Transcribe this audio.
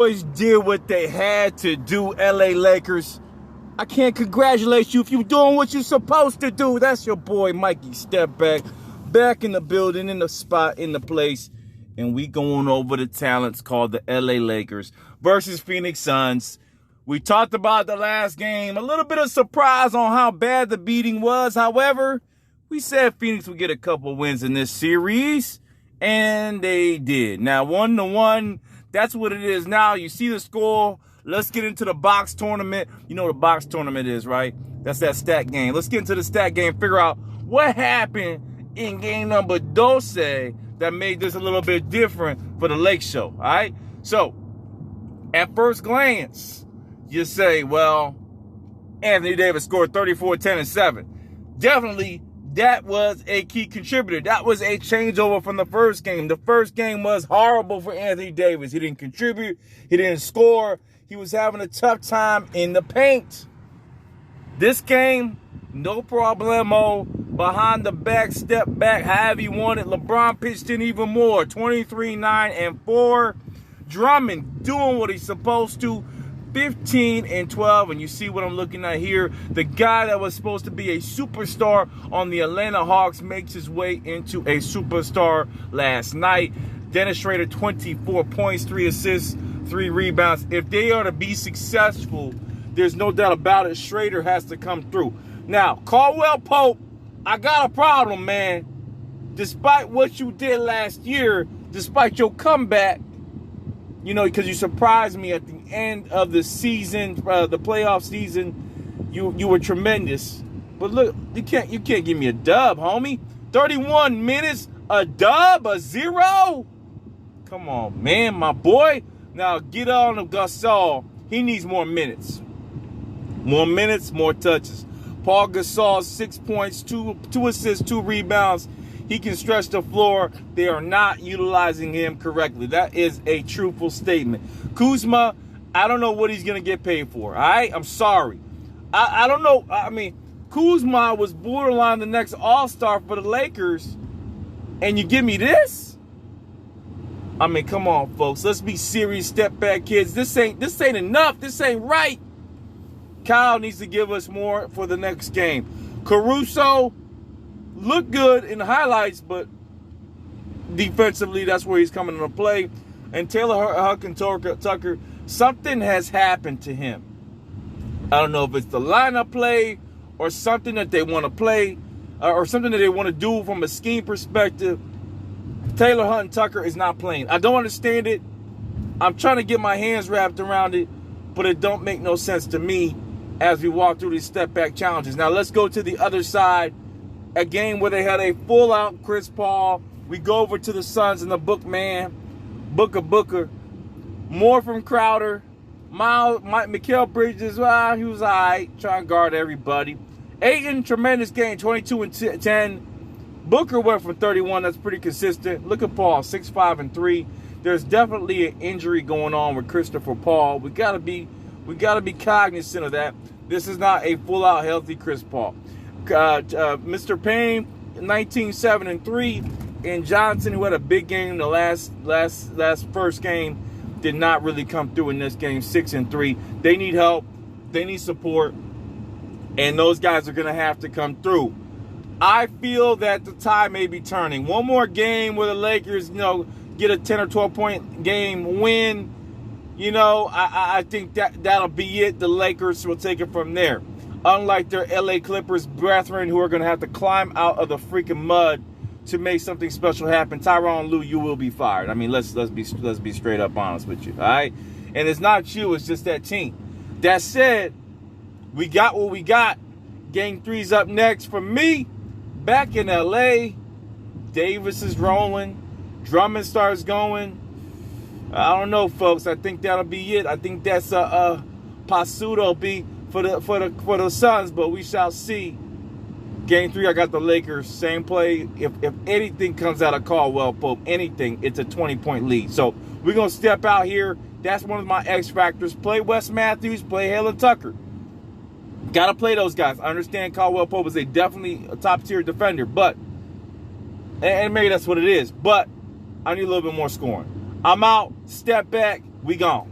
Boys did what they had to do, LA Lakers. I can't congratulate you if you're doing what you're supposed to do. That's your boy, Mikey Step back in the building, in the spot, in the place. And we going over the talents called the LA Lakers versus Phoenix Suns. We talked about the last game. A little bit of surprise on how bad the beating was. However, we said Phoenix would get a couple wins in this series. And they did. Now, 1-1, that's what it is now. You see the score. Let's get into the box tournament. You know what a box tournament is, right? That's that stat game. Let's get into the stat game, figure out what happened in game number 12 that made this a little bit different for the Lake Show, all right? So, at first glance, you say, well, Anthony Davis scored 34, 10, and 7. Definitely, that was a key contributor. That was a changeover from the first game. The first game was horrible for Anthony Davis. He didn't contribute. He didn't score. He was having a tough time in the paint. This game, no problemo. Behind the back, step back, however you want it. LeBron pitched in even more. 23, 9, and 4. Drummond doing what he's supposed to. 15 and 12, and you see what I'm looking at here. The guy that was supposed to be a superstar on the Atlanta Hawks makes his way into a superstar last night. Dennis Schrader, 24 points, 3 assists, 3 rebounds. If they are to be successful, there's no doubt about it, Schrader has to come through. Now, Caldwell Pope, I got a problem, man. Despite what you did last year, despite your comeback, you know, because you surprised me at the end of the season, the playoff season. You were tremendous. But look, you can't give me a dub, homie. 31 minutes, a dub, a 0. Come on, man, my boy. Now get on to Gasol. He needs more minutes. More minutes, more touches. Paul Gasol, 6 points, 2 assists, 2 rebounds. He can stretch the floor. They are not utilizing him correctly. That is a truthful statement. Kuzma, I don't know what he's going to get paid for. All right? I'm sorry. I don't know. I mean, Kuzma was borderline the next all-star for the Lakers. And you give me this? I mean, come on, folks. Let's be serious. Step back, kids. This ain't enough. This ain't right. Kyle needs to give us more for the next game. Caruso looked good in the highlights, but defensively, that's where he's coming into play. And Taylor Tucker, something has happened to him. I don't know if it's the lineup play or something that they want to play or something that they want to do from a scheme perspective. Taylor Tucker is not playing. I don't understand it. I'm trying to get my hands wrapped around it, but it don't make no sense to me as we walk through these step-back challenges. Now, let's go to the other side. A game where they had a full-out Chris Paul. We go over to the Suns and the Booker. More from Crowder. Mikal Bridges, well, he was all right, trying to guard everybody. Ayton, tremendous game, 22 and 10. Booker went from 31. That's pretty consistent. Look at Paul, 6'5" and 3. There's definitely an injury going on with Christopher Paul. We gotta be cognizant of that. This is not a full-out healthy Chris Paul. Mr. Payne, 19, 7, and 3. And Johnson, who had a big game in the last first game, did not really come through in this game, 6 and 3. They need help. They need support. And those guys are going to have to come through. I feel that the tide may be turning. One more game where the Lakers, get a 10 or 12-point game win. I think that'll be it. The Lakers will take it from there. Unlike their LA Clippers brethren who are going to have to climb out of the freaking mud to make something special happen. Tyronn Lue, you will be fired. I mean, let's be straight up honest with you, all right? And it's not you, it's just that team. That said, we got what we got. Game 3's up next. For me, back in LA, Davis is rolling. Drummond starts going. I don't know, folks. I think that'll be it. I think that's a pursuit'll be for the Suns, but we shall see. Game 3, I got the Lakers. Same play. If anything comes out of Caldwell Pope, anything, it's a 20-point lead. So we're going to step out here. That's one of my X factors. Play Wes Matthews. Play Halen Tucker. Got to play those guys. I understand Caldwell Pope is definitely a top-tier defender, but, and maybe that's what it is, but I need a little bit more scoring. I'm out. Step back. We gone.